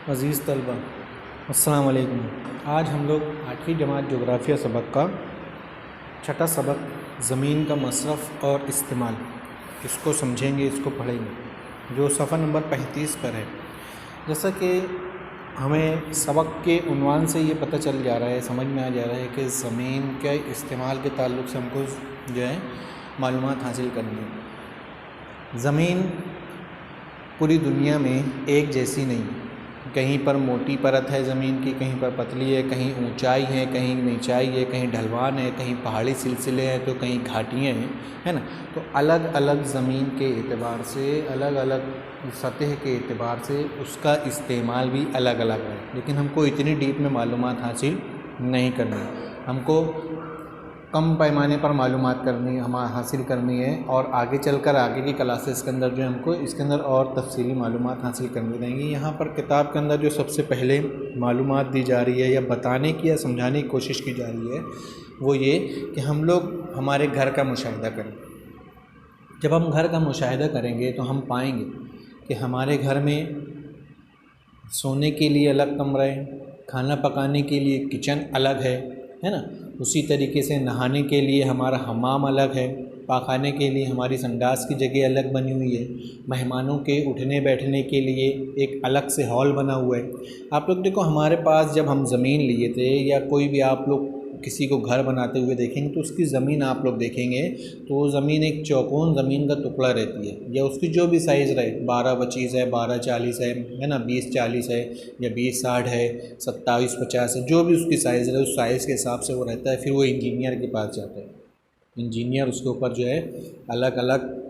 अज़ीज़ तलबा अस्सलाम वालेकुम। आज हम लोग 8वीं जमात जोग्राफ़िया सबक का छठा सबक ज़मीन का मसरफ़ और इस्तेमाल इसको समझेंगे, इसको पढ़ेंगे, जो सफ़ा नंबर 35 पर है। जैसा कि हमें सबक के उन्वान से ये पता चल जा रहा है, समझ में आ जा रहा है कि ज़मीन के इस्तेमाल के ताल्लुक़ से हमको जो है मालूमात हासिल करनी है। ज़मीन पूरी दुनिया में एक जैसी नहीं, कहीं पर मोटी परत है ज़मीन की, कहीं पर पतली है, कहीं ऊंचाई है, कहीं नीचाई है, कहीं ढलवान है, कहीं पहाड़ी सिलसिले हैं तो कहीं घाटियाँ हैं, है ना। तो अलग अलग ज़मीन के एतबार से, अलग अलग सतह के एतबार से उसका इस्तेमाल भी अलग अलग है। लेकिन हमको इतनी डीप में मालूमात हासिल नहीं करनी, हमको कम पैमाने पर मालूमात करनी हम हासिल करनी है, और आगे चलकर आगे की क्लासेस के अंदर जो हमको इसके अंदर और तफसीली मालूमात हासिल करनी रहेंगी। यहाँ पर किताब के अंदर जो सबसे पहले मालूमात दी जा रही है या बताने की या समझाने की कोशिश की जा रही है वो ये कि हम लोग हमारे घर का मुशाहिदा करें। जब हम घर का मुशाहिदा करेंगे तो हम पाएंगे कि हमारे घर में सोने के लिए अलग कमरा है, खाना पकाने के लिए किचन अलग है ना। उसी तरीके से नहाने के लिए हमारा हमाम अलग है, पाखाने के लिए हमारी संडास की जगह अलग बनी हुई है, मेहमानों के उठने बैठने के लिए एक अलग से हॉल बना हुआ है। आप लोग देखो, हमारे पास जब हम ज़मीन लिए थे या कोई भी आप लोग किसी को घर बनाते हुए देखेंगे तो उसकी ज़मीन आप लोग देखेंगे तो वो ज़मीन एक चौकोन ज़मीन का टुकड़ा रहती है, या उसकी जो भी साइज़ रहे, 12-25 है, 12-40 है ना, 20-40 है, या 20-60 है, 27-50 है, जो भी उसकी साइज़ रहे उस साइज़ के हिसाब से वो रहता है। फिर वो इंजीनियर के पास जाता है, इंजीनियर उसके ऊपर जो है अलग अलग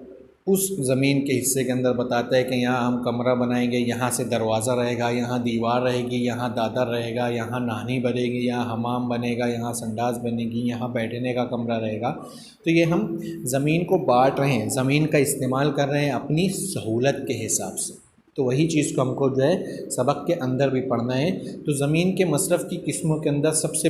उस ज़मीन के हिस्से के अंदर बताता है कि यहाँ हम कमरा बनाएंगे, यहाँ से दरवाज़ा रहेगा, यहाँ दीवार रहेगी, यहाँ दादर रहेगा, यहाँ नहानी बनेगी, यहाँ हमाम बनेगा, यहाँ संडास बनेगी, यहाँ बैठने का कमरा रहेगा। तो ये हम ज़मीन को बांट रहे हैं, ज़मीन का इस्तेमाल कर रहे हैं अपनी सहूलत के हिसाब से। तो वही चीज़ को हमको जो है सबक के अंदर भी पढ़ना है। तो ज़मीन के मसरफ़ की किस्मों के अंदर सबसे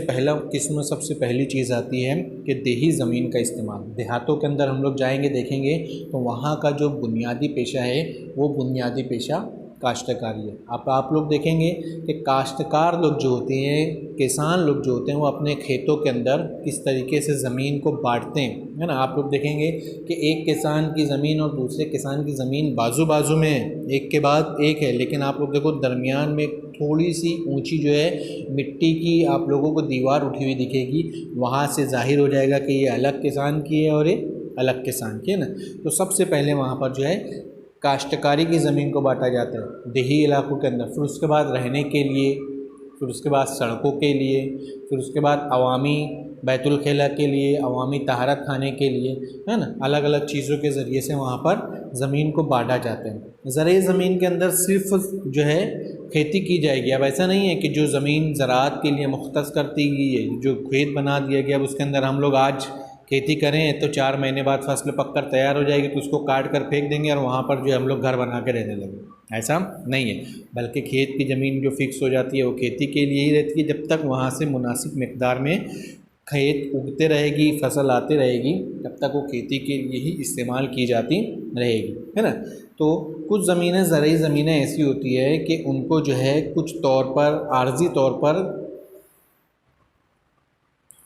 पहली चीज़ आती है कि देही ज़मीन का इस्तेमाल। देहातों के अंदर हम लोग जाएंगे, देखेंगे तो वहाँ का जो बुनियादी पेशा है वो बुनियादी पेशा काश्तकारी है। आप लोग देखेंगे कि काश्तकार लोग जो होते हैं, किसान लोग जो होते हैं, वो अपने खेतों के अंदर किस तरीके से ज़मीन को बांटते हैं, है ना। आप लोग देखेंगे कि एक किसान की ज़मीन और दूसरे किसान की ज़मीन बाजू बाजू में है, एक के बाद एक है, लेकिन आप लोग देखो दरमियान में थोड़ी सी ऊंची जो है मिट्टी की आप लोगों को दीवार उठी हुई दिखेगी। वहाँ से जाहिर हो जाएगा कि ये अलग किसान की है और ये अलग किसान की है ना। तो सबसे पहले वहाँ पर जो है काश्तकारी की ज़मीन को बांटा जाता है देही इलाकों के अंदर, फिर उसके बाद रहने के लिए, फिर उसके बाद सड़कों के लिए, फिर उसके बाद अवामी बैतुल खेला के लिए, अवामी तहारत खाने के लिए, है ना। अलग अलग चीज़ों के ज़रिए से वहाँ पर ज़मीन को बांटा जाता है। ज़राई ज़मीन के अंदर सिर्फ जो है खेती की जाएगी। अब ऐसा नहीं है कि जो ज़मीन ज़राअत के लिए मुख्तस कर दी गई है, जो खेत बना दिया गया, अब उसके अंदर हम लोग आज खेती करें तो 4 महीने बाद फसल पककर तैयार हो जाएगी तो उसको काट कर फेंक देंगे और वहाँ पर जो है हम लोग घर बना के रहने लगे। ऐसा नहीं है, बल्कि खेत की ज़मीन जो फिक्स हो जाती है वो खेती के लिए ही रहती है। जब तक वहाँ से मुनासिब मिक़दार में खेत उगते रहेगी, फसल आती रहेगी, तब तक वो खेती के लिए ही इस्तेमाल की जाती रहेगी, है ना। तो कुछ ज़मीनें, ज़राई ज़मीनें ऐसी होती है कि उनको जो है कुछ तौर पर, आर्जी तौर पर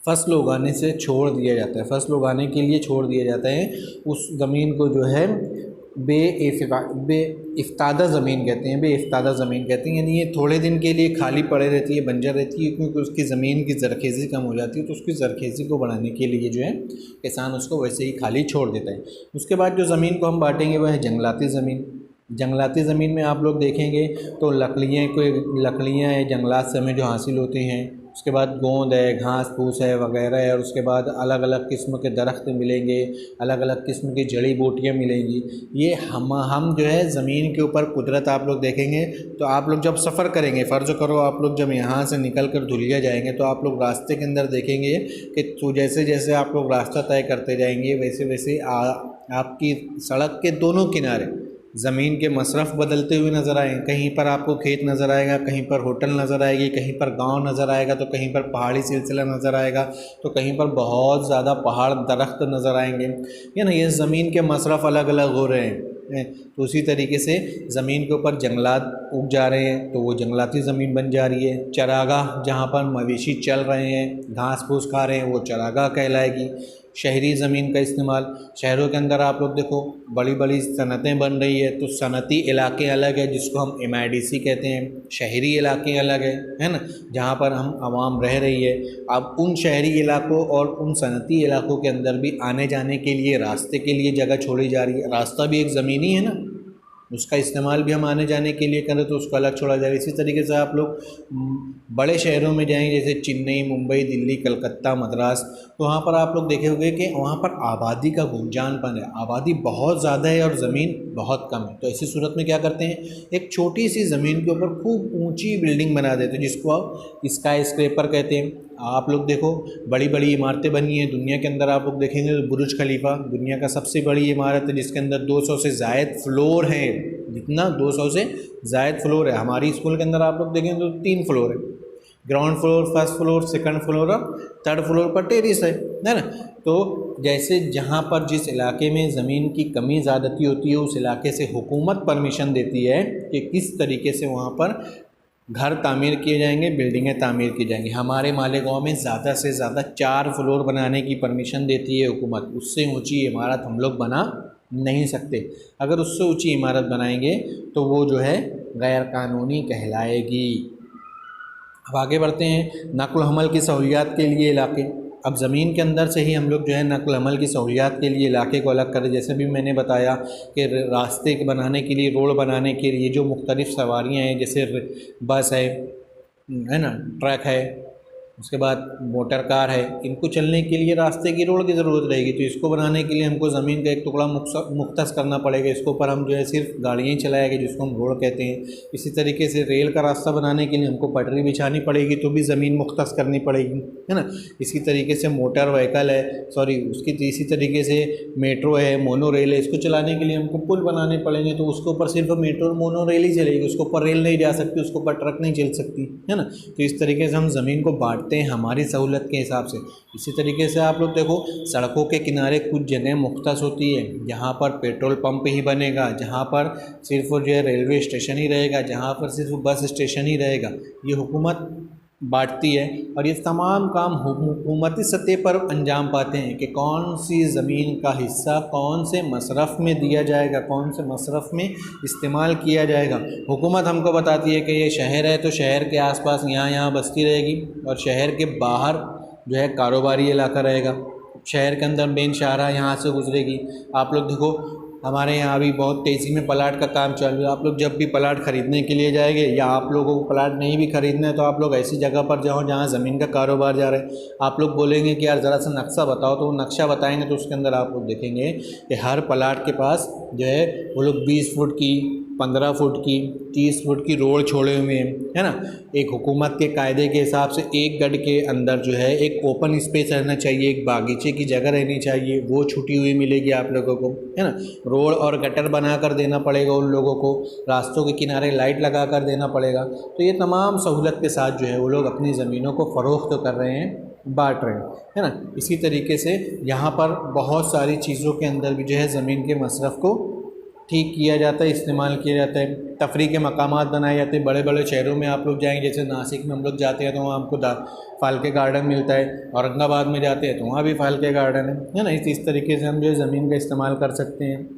फसल उगाने से छोड़ दिया जाता है, फसल उगाने के लिए छोड़ दिया जाता है। उस ज़मीन को जो है बेइफ्तादा ज़मीन कहते हैं, बेइफ्तादा ज़मीन कहते हैं, यानी ये थोड़े दिन के लिए खाली पड़े रहती है, बंजर रहती है, क्योंकि उसकी ज़मीन की ज़रखेज़ी कम हो जाती है। तो उसकी ज़रखेज़ी को बढ़ाने के लिए जो है किसान उसको वैसे ही खाली छोड़ देता है। उसके बाद जो ज़मीन को हम बांटेंगे वह है जंगलाती ज़मीन। जंगलाती ज़मीन में आप लोग देखेंगे तो लकड़ियाँ हैं जंगलात से हमें जो हासिल होती हैं। उसके बाद गोंद है, घास फूस है वगैरह है, और उसके बाद अलग अलग किस्म के दरख्त मिलेंगे, अलग अलग किस्म की जड़ी बूटियाँ मिलेंगी। ये हम जो है ज़मीन के ऊपर कुदरत आप लोग देखेंगे तो आप लोग जब सफ़र करेंगे, फ़र्ज़ करो आप लोग जब यहाँ से निकल कर धुलिया जाएंगे तो आप लोग रास्ते के अंदर देखेंगे कि तो जैसे जैसे आप लोग रास्ता तय करते जाएंगे वैसे वैसे आपकी सड़क के दोनों किनारे ज़मीन के मसरफ़ बदलते हुए नज़र आएँ। कहीं पर आपको खेत नज़र आएगा, कहीं पर होटल नज़र आएगी, कहीं पर गांव नज़र आएगा, तो कहीं पर पहाड़ी सिलसिला नज़र आएगा, तो कहीं पर बहुत ज़्यादा पहाड़ दरख्त नज़र आएंगे, या ना। ये ज़मीन के मसरफ़ अलग अलग हो रहे हैं। तो उसी तरीके से ज़मीन के ऊपर जंगलात उग जा रहे हैं तो वो जंगलाती ज़मीन बन जा रही है। चरागाह, जहाँ पर मवेशी चल रहे हैं, घास फूस खा रहे हैं, वो चरागाह कहलाएगी। शहरी ज़मीन का इस्तेमाल, शहरों के अंदर आप लोग देखो बड़ी बड़ी सनतें बन रही है तो सनती इलाके अलग है जिसको हम MIDC कहते हैं, शहरी इलाके अलग है ना, जहाँ पर हम आवाम रह रही है। अब उन शहरी इलाकों और उन सनती इलाकों के अंदर भी आने जाने के लिए रास्ते के लिए जगह छोड़ी जा रही है। रास्ता भी एक ज़मीनी है ना, उसका इस्तेमाल भी हम आने जाने के लिए करें तो उसको अलग छोड़ा जाए। इसी तरीके से आप लोग बड़े शहरों में जाएंगे जैसे चेन्नई, मुंबई, दिल्ली, कलकत्ता, मद्रास, तो वहाँ पर आप लोग देखे होंगे कि वहाँ पर आबादी का गुंजानपन है, आबादी बहुत ज़्यादा है और ज़मीन बहुत कम है। तो ऐसी सूरत में क्या करते हैं, एक छोटी सी ज़मीन के ऊपर खूब ऊंची बिल्डिंग बना देते हैं जिसको आप स्काई स्क्रैपर कहते हैं। आप लोग देखो बड़ी बड़ी इमारतें बनी हैं दुनिया के अंदर, आप लोग देखेंगे तो बुर्ज खलीफा दुनिया का सबसे बड़ी इमारत है जिसके अंदर 200 से ज़ायद फ्लोर हैं। जितना 200 से ज़ायद फ्लोर है, हमारी स्कूल के अंदर आप लोग देखेंगे तो 3 फ्लोर है, ground floor, first floor, second floor और थर्ड फ्लोर पर टेरेस है ना। तो जैसे जहाँ पर जिस इलाके में ज़मीन की कमी ज़्यादती होती है उस इलाके से हुकूमत परमिशन देती है कि किस तरीके से वहाँ पर घर तामीर किए जाएंगे, बिल्डिंगें तामीर की जाएंगी। हमारे मालेगांव में ज़्यादा से ज़्यादा 4 फ्लोर बनाने की परमिशन देती है हुकूमत, उससे ऊंची इमारत हम लोग बना नहीं सकते। अगर उससे ऊंची इमारत बनाएंगे तो वो जो है गैर कानूनी कहलाएगी। अब आगे बढ़ते हैं, नक़्ल हमल की सहूलियात के लिए इलाके। अब ज़मीन के अंदर से ही हम लोग जो है नक़्ल हमल की सहूलियात के लिए इलाके को अलग करें। जैसे भी मैंने बताया कि रास्ते बनाने के लिए, रोड बनाने के लिए जो मुख्तलिफ़ सवारियाँ हैं, जैसे बस है ना, ट्रक है, उसके बाद मोटर कार है, इनको चलने के लिए रास्ते की, रोड की ज़रूरत रहेगी। तो इसको बनाने के लिए हमको ज़मीन का एक टुकड़ा मुख्तस करना पड़ेगा, इसके ऊपर हम जो है सिर्फ गाड़ियाँ ही चलाएंगे जिसको हम रोड कहते हैं। इसी तरीके से रेल का रास्ता बनाने के लिए हमको पटरी बिछानी पड़ेगी तो भी ज़मीन मुख्तस करनी पड़ेगी, है ना। इसी तरीके से मोटर व्हीकल है, इसी तरीके से मेट्रो है, मोनो रेल है, इसको चलाने के लिए हमको पुल बनाने पड़ेंगे तो उसके ऊपर सिर्फ मेट्रो और मोनो रेल ही चलेगी, उसके ऊपर रेल नहीं जा सकती, उसके ऊपर ट्रक नहीं चल सकती, है ना। तो इस तरीके से हम ज़मीन को बांट हैं हमारी सहूलत के हिसाब से। इसी तरीके से आप लोग देखो सड़कों के किनारे कुछ जगह मुख्तस होती है जहाँ पर पेट्रोल पंप ही बनेगा, जहाँ पर सिर्फ जो है रेलवे स्टेशन ही रहेगा, जहाँ पर सिर्फ बस स्टेशन ही रहेगा। ये हुकूमत बांटती है और ये तमाम काम हुकूमती सतह पर अंजाम पाते हैं कि कौन सी ज़मीन का हिस्सा कौन से मसरफ़ में दिया जाएगा, कौन से मसरफ़ में इस्तेमाल किया जाएगा। हुकूमत हमको बताती है कि ये शहर है तो शहर के आसपास यहाँ बस्ती रहेगी और शहर के बाहर जो है कारोबारी इलाका रहेगा। शहर के अंदर मेन शाहराह यहाँ से गुजरेगी। आप लोग देखो हमारे यहाँ भी बहुत तेज़ी में प्लाट का काम चल रहा है। आप लोग जब भी प्लाट ख़रीदने के लिए जाएंगे या आप लोगों को प्लाट नहीं भी ख़रीदना है तो आप लोग ऐसी जगह पर जाओ जहाँ ज़मीन का कारोबार जा रहा है। आप लोग बोलेंगे कि यार ज़रा सा नक्शा बताओ, तो वो नक्शा बताएंगे तो उसके अंदर आप लोग देखेंगे कि हर प्लाट के पास जो है वो लोग 20 फुट की, 15 फुट की, 30 फुट की रोड छोड़े हुए हैं, है ना। एक हुकूमत के कायदे के हिसाब से एक गढ़ के अंदर जो है एक ओपन स्पेस रहना चाहिए, एक बागीचे की जगह रहनी चाहिए, वो छुटी हुई मिलेगी आप लोगों को, है ना। रोड और गटर बना कर देना पड़ेगा उन लोगों को, रास्तों के किनारे लाइट लगा कर देना पड़ेगा। तो ये तमाम सहूलत के साथ जो है वो लोग अपनी ज़मीनों को फ़रोख्त कर रहे हैं, बांट रहे हैं, है ना। इसी तरीके से यहाँ पर बहुत सारी चीज़ों के अंदर भी जो है ज़मीन के मसरफ़ को ठीक किया जाता है, इस्तेमाल किया जाता है। तफरीह के मकामात बनाए जाते हैं। बड़े बड़े शहरों में आप लोग जाएंगे, जैसे नासिक में हम लोग जाते हैं तो वहाँ हमको फाल्के गार्डन मिलता है, औरंगाबाद में जाते हैं तो वहाँ भी फाल्के गार्डन है ना। इस तरीके से हम जो है ज़मीन का इस्तेमाल कर सकते हैं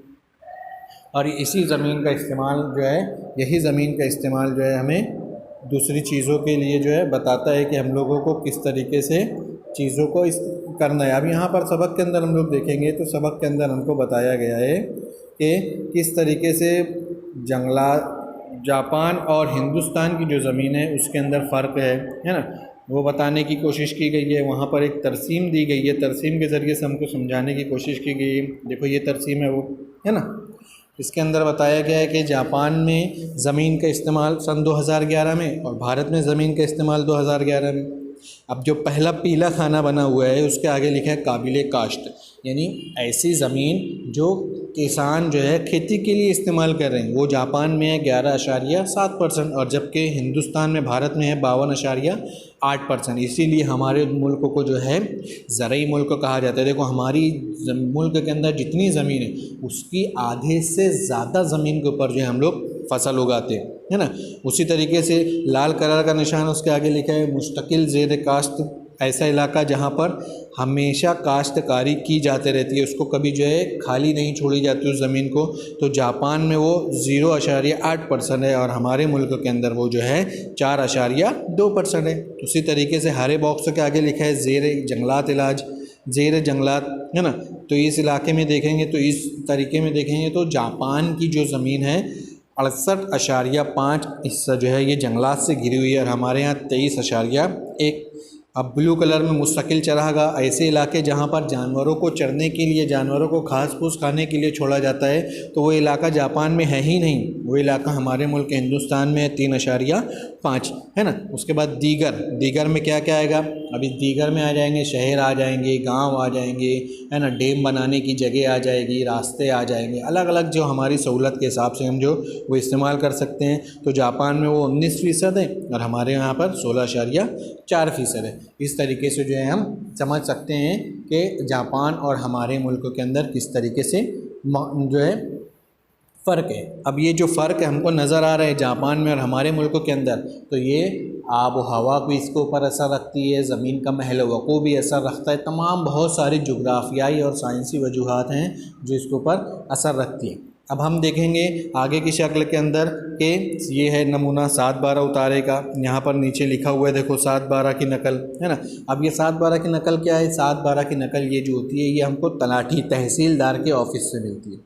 और इसी ज़मीन का इस्तेमाल जो है, यही ज़मीन का इस्तेमाल जो है हमें दूसरी चीज़ों के लिए जो है बताता है कि हम लोगों को किस तरीके से चीज़ों को करना है। अब यहाँ पर सबक के अंदर हम लोग देखेंगे तो सबक के अंदर हमको बताया गया है कि किस तरीके से जापान और हिंदुस्तान की जो ज़मीन है उसके अंदर फ़र्क है ना, वो बताने की कोशिश की गई है। वहाँ पर एक तरसीम दी गई है, तरसीम के ज़रिए से हमको समझाने की कोशिश की गई है। देखो ये तरसीम है वो, है ना। इसके अंदर बताया गया है कि जापान में ज़मीन का इस्तेमाल सन 2011 में और भारत में ज़मीन का इस्तेमाल 2011 में। अब जो पहला पीला खाना बना हुआ है उसके आगे लिखा है काबिले काश्त, यानी ऐसी ज़मीन जो किसान जो है खेती के लिए इस्तेमाल कर रहे हैं वो जापान में है 11.7%, और जबकि हिंदुस्तान में, भारत में है 52.8%। इसीलिए हमारे मुल्क को जो है ज़रई मुल्क कहा जाता है। देखो हमारी मुल्क के अंदर जितनी ज़मीन है उसकी आधे से ज़्यादा ज़मीन के ऊपर जो है हम लोग फसल उगाते हैं, है ना। उसी तरीके से लाल कलर का निशान उसके आगे लिखा है मुस्तकिल ज़ेर काश्त, ऐसा इलाका जहाँ पर हमेशा काश्तकारी की जाती रहती है, उसको कभी जो है खाली नहीं छोड़ी जाती उस ज़मीन को। तो जापान में वो 0.8% है और हमारे मुल्क के अंदर वो जो है 4.2% है। उसी तरीके से हरे बॉक्स के आगे लिखा है ज़ेर जंगलात इलाज, ज़ेर जंगलात, है ना। तो इस इलाके में देखेंगे तो इस तरीके में देखेंगे तो जापान की जो ज़मीन है 68.5 हिस्सा जो है ये जंगलात से घिरी हुई है और हमारे यहाँ 23.1। अब ब्लू कलर में मुस्तकिल चरागाह, ऐसे इलाके जहाँ पर जानवरों को चरने के लिए, जानवरों को घास फूस खाने के लिए छोड़ा जाता है, तो वो इलाका जापान में है ही नहीं। वो इलाका हमारे मुल्क हिंदुस्तान में है 3.5, है ना। उसके बाद दीगर में क्या क्या आएगा, अभी दीगर में आ जाएंगे शहर आ जाएंगे, गांव आ जाएंगे, है ना, डैम बनाने की जगह आ जाएगी, रास्ते आ जाएंगे, अलग अलग जो हमारी सहूलत के हिसाब से हम जो वो इस्तेमाल कर सकते हैं। तो जापान में वो 19% है और हमारे यहाँ पर 16.4% है। इस तरीके से जो है हम समझ सकते हैं कि जापान और हमारे मुल्क के अंदर किस तरीके से जो है फ़र्क है। अब ये जो फ़र्क है हमको नज़र आ रहा है जापान में और हमारे मुल्क के अंदर, तो ये आब व हवा को इसके ऊपर असर रखती है, ज़मीन का महल को भी असर रखता है, तमाम बहुत सारी जुग्राफियाई और साइंसी वजूहात हैं जो इसके ऊपर असर रखती हैं। अब हम देखेंगे आगे की शक्ल के अंदर कि ये है नमूना 7/12 उतारे का, यहाँ पर नीचे लिखा हुआ है देखो 7/12 की नकल, है ना। अब ये 7/12 की नकल क्या है, 7/12 की नकल ये जो होती है ये हमको तलाठी तहसीलदार के ऑफिस से मिलती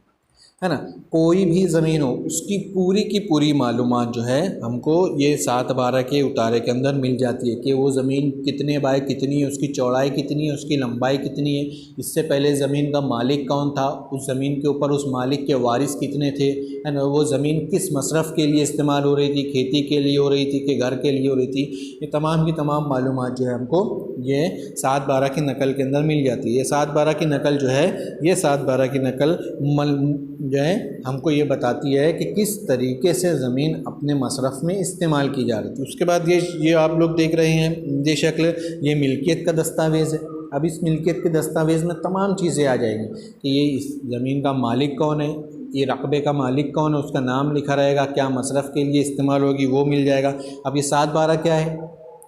है ना। कोई भी ज़मीन हो उसकी पूरी की पूरी मालूमात जो है हमको ये 7/12 के उतारे के अंदर मिल जाती है कि वो ज़मीन कितने बाय कितनी है, उसकी चौड़ाई कितनी है, उसकी लंबाई कितनी है, इससे पहले ज़मीन का मालिक कौन था, उस ज़मीन के ऊपर उस मालिक के वारिस कितने थे, है ना, वो ज़मीन किस मसरफ़ के लिए इस्तेमाल हो रही थी, खेती के लिए हो रही थी कि घर के लिए हो रही थी, ये तमाम की तमाम मालूमात जो है हमको ये 7/12 की नकल के अंदर मिल जाती है। ये 7/12 की नकल जो है, ये 7/12 की नकल जो है हमको ये बताती है कि किस तरीके से ज़मीन अपने मसरफ़ में इस्तेमाल की जा रही थी। उसके बाद ये आप लोग देख रहे हैं ये शक्ल, ये मिल्कियत का दस्तावेज़ है। अब इस मिल्कियत के दस्तावेज़ में तमाम चीज़ें आ जाएंगी कि ये इस ज़मीन का मालिक कौन है, ये रकबे का मालिक कौन है, उसका नाम लिखा रहेगा, क्या मसरफ़ के लिए इस्तेमाल होगी वो मिल जाएगा। अब ये 7/12 क्या है,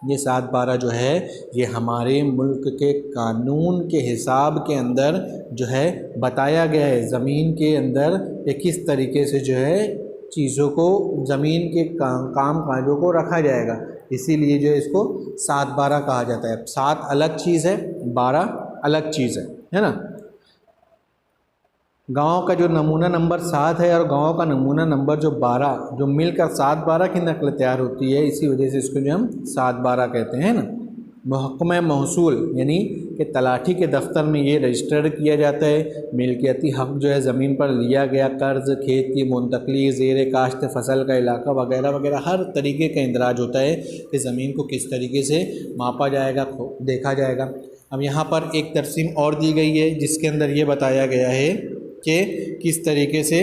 ये 7/12 जो है ये हमारे मुल्क के कानून के हिसाब के अंदर जो है बताया गया है, ज़मीन के अंदर ये किस तरीके से जो है चीज़ों को, ज़मीन के काम काजों को रखा जाएगा, इसीलिए जो है इसको 7/12 कहा जाता है। 7 अलग चीज़ है, 12 अलग चीज़ है ना। गांव का जो नमूना नंबर 7 है और गांव का नमूना नंबर जो 12 जो मिलकर 7/12 की नकल तैयार होती है, इसी वजह से इसको जो हम 7/12 कहते हैं ना। महकमा महसूल यानी कि तलाठी के दफ्तर में ये रजिस्टर्ड किया जाता है। मिल्कियती हक़ जो है ज़मीन पर लिया गया कर्ज़, खेत की मुंतकली, ज़ेर काश्त फसल का इलाका वगैरह वगैरह हर तरीके का इंदराज होता है कि ज़मीन को किस तरीके से मापा जाएगा, देखा जाएगा। अब यहाँ पर एक तरसीम और दी गई है जिसके अंदर ये बताया गया है कि किस तरीके से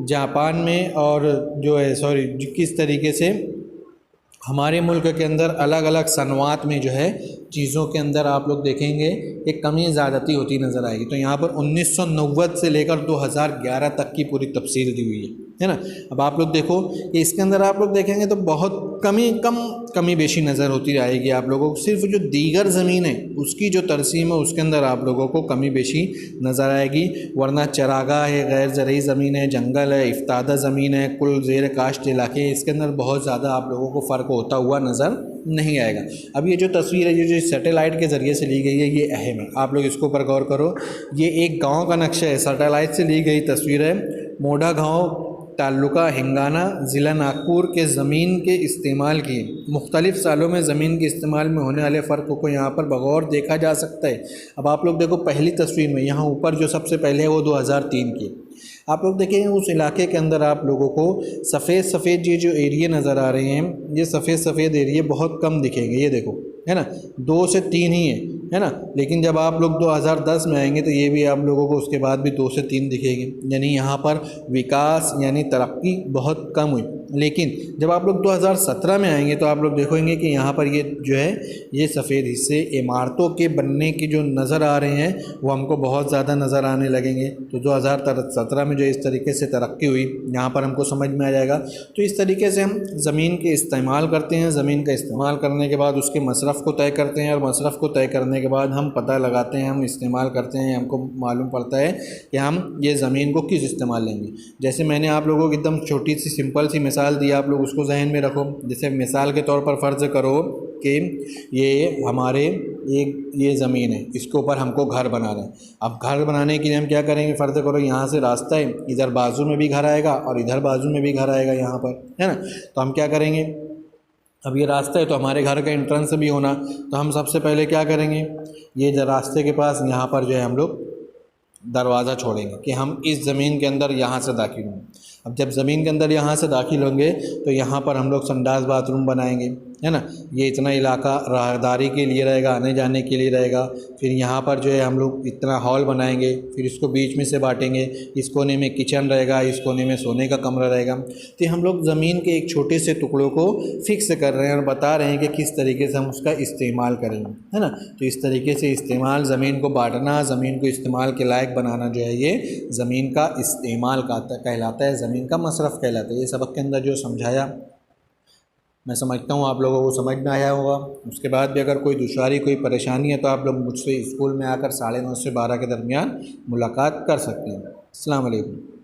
जापान में और जो है किस तरीके से हमारे मुल्क के अंदर अलग अलग सनवात में जो है चीज़ों के अंदर आप लोग देखेंगे एक कमी ज़्यादती होती नज़र आएगी। तो यहाँ पर 1990 से लेकर 2011 तक की पूरी तफसील दी हुई है ना। अब आप लोग देखो कि इसके अंदर आप लोग देखेंगे तो बहुत कमी बेशी नज़र होती आएगी आप लोगों को। सिर्फ जो दीगर ज़मीन है उसकी जो तरसीम है उसके अंदर आप लोगों को कमी बेशी नज़र आएगी, वरना चरागाह है, गैर ज़रई ज़मीन है, जंगल है, इफ्तादा ज़मीन है, कुल ज़ेर काश्त इलाके हैं, इसके अंदर बहुत ज़्यादा आप लोगों को फ़र्क होता हुआ नज़र नहीं आएगा। अब ये जो तस्वीर है जो सैटेलाइट के ज़रिए से ली गई है ये अहम है, आप लोग इसको पर गौर करो। ये एक गांव का नक्शा है, सैटेलाइट से ली गई तस्वीर है। मोढ़ा गांव ताल्लुका हिंगाना ज़िला नागपुर के ज़मीन के इस्तेमाल की मुख्तलिफ़ सालों में ज़मीन के इस्तेमाल में होने वाले फ़र्क को यहाँ पर बगौर देखा जा सकता है। अब आप लोग देखो पहली तस्वीर में यहाँ ऊपर जो सबसे पहले है वो 2003 की। आप लोग देखें उस इलाके के अंदर आप लोगों को सफ़ेद ये जो एरिया नज़र आ रहे हैं, ये सफ़ेद एरिया बहुत कम दिखेंगे। ये देखो है ना, 2 से 3 ही है। है ना। लेकिन जब आप लोग 2010 में आएंगे तो ये भी आप लोगों को उसके बाद भी 2 से 3 दिखेगी, यानी यहाँ पर विकास यानी तरक्की बहुत कम हुई। लेकिन जब आप लोग 2017 में आएंगे तो आप लोग देखेंगे कि यहाँ पर ये जो है ये सफ़ेद हिस्से इमारतों के बनने की जो नज़र आ रहे हैं वो हमको बहुत ज़्यादा नज़र आने लगेंगे। तो 2017 में जो इस तरीके से तरक्की हुई यहाँ पर हमको समझ में आ जाएगा। तो इस तरीके से हम ज़मीन के इस्तेमाल करते हैं, ज़मीन का इस्तेमाल करने के बाद उसके मसरफ़ को तय करते हैं, और मसरफ़ को तय करने के बाद हम पता लगाते हैं, हम इस्तेमाल करते हैं, हमको मालूम पड़ता है कि हम ये ज़मीन को किस इस्तेमाल लेंगे। जैसे मैंने आप लोगों को एकदम छोटी सी सिंपल सी मिसाल दी, आप लोग उसको जहन में रखो। जैसे मिसाल के तौर पर फ़र्ज़ करो कि ये हमारे ये ज़मीन है, इसके ऊपर हमको घर बनाना है। अब घर बनाने के लिए हम क्या करेंगे, फ़र्ज़ करो यहाँ से रास्ता है, इधर बाजू में भी घर आएगा और इधर बाजू में भी घर आएगा यहाँ पर, है ना। तो हम क्या करेंगे, अब ये रास्ता है तो हमारे घर का एंट्रेंस भी होना, तो हम सबसे पहले क्या करेंगे, ये जो रास्ते के पास यहाँ पर जो है हम लोग दरवाज़ा छोड़ेंगे कि हम इस ज़मीन के अंदर यहाँ से दाखिल होंगे। अब जब ज़मीन के अंदर यहाँ से दाखिल होंगे तो यहाँ पर हम लोग संडास बाथरूम बनाएंगे, है ना। ये इतना इलाका राहदारी के लिए रहेगा, आने जाने के लिए रहेगा। फिर यहाँ पर जो है हम लोग इतना हॉल बनाएंगे, फिर इसको बीच में से बांटेंगे, इस कोने में किचन रहेगा, इस कोने में सोने का कमरा रहेगा। तो हम लोग ज़मीन के एक छोटे से टुकड़ों को फिक्स कर रहे हैं और बता रहे हैं कि किस तरीके से हम उसका इस्तेमाल करेंगे, है ना। तो इस तरीके से इस्तेमाल, ज़मीन को बांटना, ज़मीन को इस्तेमाल के लायक बनाना जो है ये ज़मीन का इस्तेमाल कहलाता है, ज़मीन का मसरफ़ कहलाता है। ये सबक के अंदर जो समझाया मैं समझता हूँ आप लोगों को समझ में आया होगा। उसके बाद भी अगर कोई दुश्वारी, कोई परेशानी है तो आप लोग मुझसे स्कूल में आकर 9:30 से 12 के दरमियान मुलाकात कर सकते हैं। अस्सलाम वालेकुम।